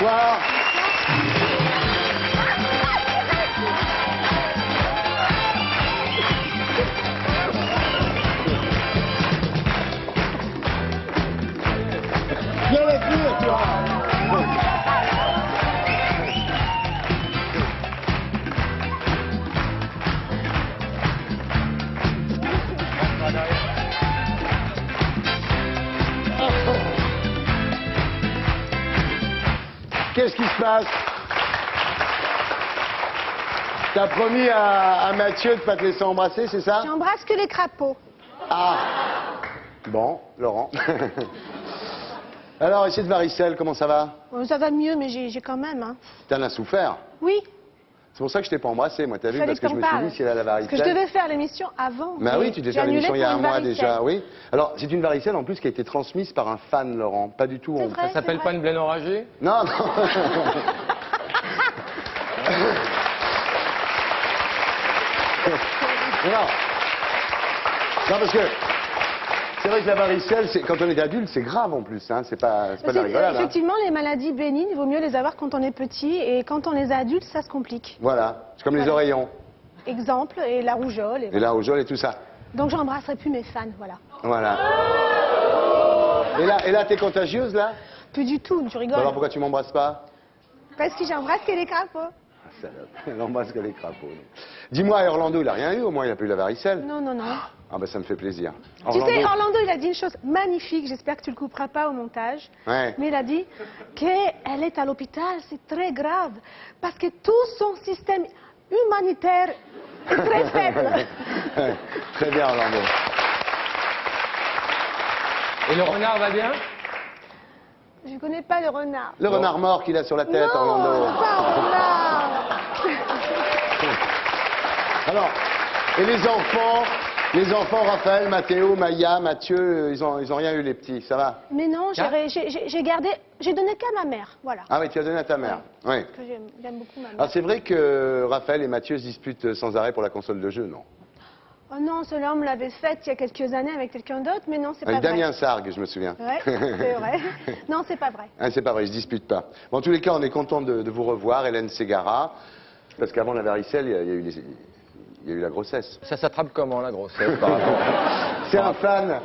Bonsoir. Viens la pire, tu vois. Qu'est-ce qui se passe? T'as promis à Mathieu de pas te laisser embrasser, c'est ça? J'embrasse que les crapauds. Ah. Bon, Laurent. Alors, essaie de varicelle, comment ça va? Ça va mieux, mais j'ai quand même. Hein. T'en as souffert. Oui. C'est pour ça que je t'ai pas embrassé, moi, t'as vu? Fallait Parce que je me suis dit, si elle a la Parce que varicelle... je devais faire l'émission avant. Bah oui, tu devais faire l'émission il y a un mois déjà, oui. Alors, c'est une varicelle en plus qui a été transmise par un fan, Laurent. Pas du tout. Vrai, ça s'appelle pas une blaine enragée? Non, non. Non. Non, parce que c'est vrai que la varicelle, quand on est adulte, c'est grave en plus. Hein. C'est pas de la rigolade. Effectivement, les maladies bénignes, il vaut mieux les avoir quand on est petit. Et quand on est adulte, ça se complique. Voilà. C'est comme les oreillons. Exemple, et la rougeole. Et la rougeole et tout ça. Donc j'embrasserai plus mes fans, voilà. Voilà. Et là, t'es contagieuse, là? Plus du tout, tu rigoles. Alors pourquoi tu m'embrasses pas? Parce que j'embrasse que les crapauds. Salope. Elle embrasse que les crapauds. Dis-moi, Orlando, il a rien eu, au moins il a pas eu la varicelle. Non, non, non. Ah ben ça me fait plaisir. Tu sais, Orlando, il a dit une chose magnifique, j'espère que tu le couperas pas au montage. Ouais. Mais il a dit qu'elle est à l'hôpital, c'est très grave, parce que tout son système humanitaire est très faible. Très bien, Orlando. Et le renard va bien? Je connais pas le renard. Le renard mort qu'il a sur la tête, Non, Orlando. pas un renard. Alors, et les enfants, Raphaël, Mathéo, Maya, Mathieu, ils ont rien eu, les petits, ça va? Mais non, j'ai gardé, j'ai donné qu'à ma mère, voilà. Ah oui, tu as donné à ta mère. Oui. Parce que j'aime beaucoup ma mère. Alors c'est vrai que Raphaël et Mathieu se disputent sans arrêt pour la console de jeu, non? Oh non, cela on me l'avait faite il y a quelques années avec quelqu'un d'autre, mais non, c'est pas Avec vrai. Damien Sargue, je me souviens. Ouais, c'est vrai. Non, c'est pas vrai. Ah, c'est pas vrai, ils se disputent pas. Bon, en tous les cas, on est content de vous revoir, Hélène Ségara, parce qu'avant la varicelle, il y a eu la grossesse. Ça s'attrape comment, la grossesse, par rapport? C'est un fan.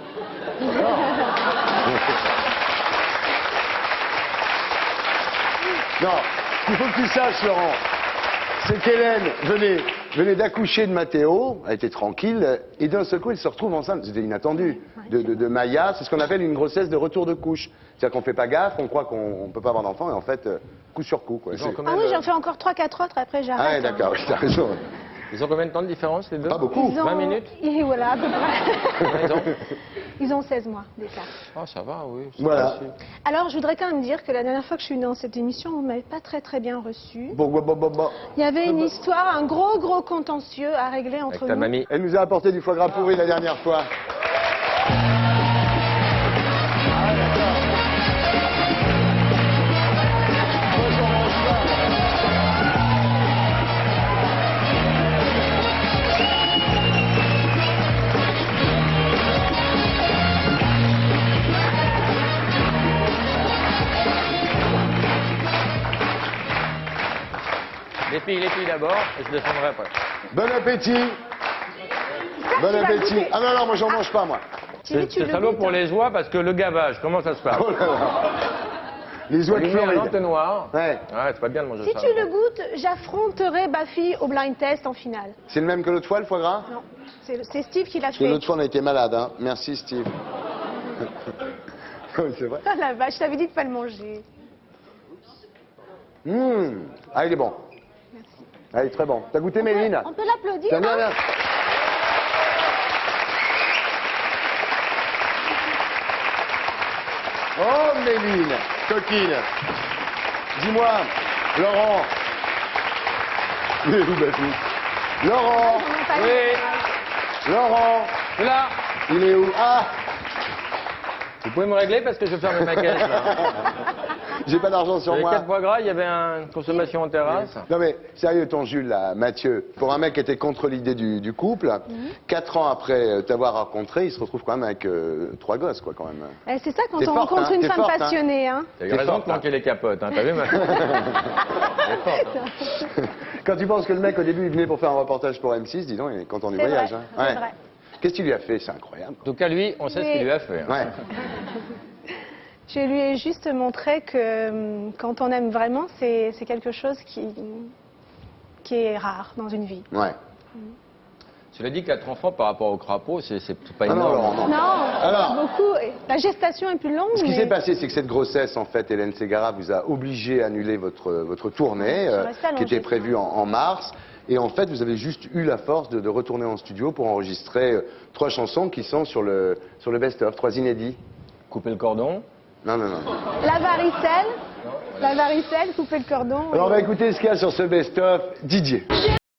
Non, il faut que tu saches, Laurent, c'est qu'Hélène venait d'accoucher de Mathéo, elle était tranquille, et d'un seul coup, elle se retrouve enceinte, c'était inattendu, de Maya, c'est ce qu'on appelle une grossesse de retour de couche. C'est-à-dire qu'on fait pas gaffe, on croit qu'on ne peut pas avoir d'enfant, et en fait, coup sur coup. Quoi. Ah oui, j'en fais encore 3-4 autres, après j'arrête. Ah ouais, d'accord, t'as raison. Ils ont combien de temps de différence, les deux? Pas beaucoup. 20 minutes? Et voilà, à peu près. Ils ont... Ils ont 16 mois d'écart. Ah, ça va, oui. Voilà. Facile. Alors, je voudrais quand même dire que la dernière fois que je suis venue dans cette émission, on ne m'avait pas très bien reçue. Bon. Il y avait une histoire, un gros contentieux à régler entre Avec ta nous. mamie. Elle nous a apporté du foie gras pourri la dernière fois. Les filles d'abord, et je descendrai après. Bon appétit. Bon appétit. Ah non, moi j'en mange pas, moi. C'est salaud pour les oies, parce que le gavage, comment ça se passe? Oh là là. Les oies On de lui met un Floride. entonnoir. Ouais. Ouais, c'est pas bien de manger Si ça. tu le goûtes, j'affronterai Bafi au blind test en finale. C'est le même que l'autre fois, le foie gras? Non, c'est Steve qui l'a Parce que fait. l'autre fois, on a été malade, hein. Merci, Steve. Oui, c'est vrai. Ah la vache, je t'avais dit de pas le manger. Ah, il est bon. Merci. Ah, il est très bon. T'as goûté, Méline? On peut l'applaudir, T'as bien, hein? bien. Oh, Méline, coquine. Dis-moi, Laurent. Il est où, Bafi? Laurent. On n'a pas Oui. Laurent. Là, Il est où? Ah. vous pouvez me régler parce que je vais fermer ma caisse, là. J'ai pas d'argent Sur sur les moi. 4 foie gras, il y avait une consommation en terrasse. Non mais, sérieux, ton Jules, là, Mathieu, pour un mec qui était contre l'idée du couple, 4 ans après t'avoir rencontré, il se retrouve quand même avec 3 gosses, quoi, quand même. Eh, c'est ça quand T'es on forte, rencontre hein, une t'es femme forte, hein. passionnée. Hein. T'as eu T'es raison forte, de planquer les capotes, hein, t'as vu, ma... Elle est forte, hein. Quand tu penses que le mec, au début, il venait pour faire un reportage pour M6, dis donc, il est content du C'est voyage. vrai, Hein. c'est vrai. Qu'est-ce qu'il lui a fait? C'est incroyable. En tout cas, lui, on sait ce qu'il lui a fait. Hein. Ouais. Je lui ai juste montré que quand on aime vraiment, c'est quelque chose qui est rare dans une vie. Ouais. Cela dit, 4 enfants par rapport au crapaud, c'est pas Ah non, énorme. Laurent, non. Non, Alors. beaucoup. La gestation est plus longue. Ce qui mais- s'est passé, c'est que cette grossesse, en fait, Hélène Ségara vous a obligé à annuler votre tournée, Je reste allongée. qui était prévue en mars. Et en fait, vous avez juste eu la force de retourner en studio pour enregistrer 3 chansons qui sont sur le best-of, 3 inédits. Couper le cordon. Non, non, non. La varicelle, couper le cordon. Alors, on va écouter ce qu'il y a sur ce best-of, Didier.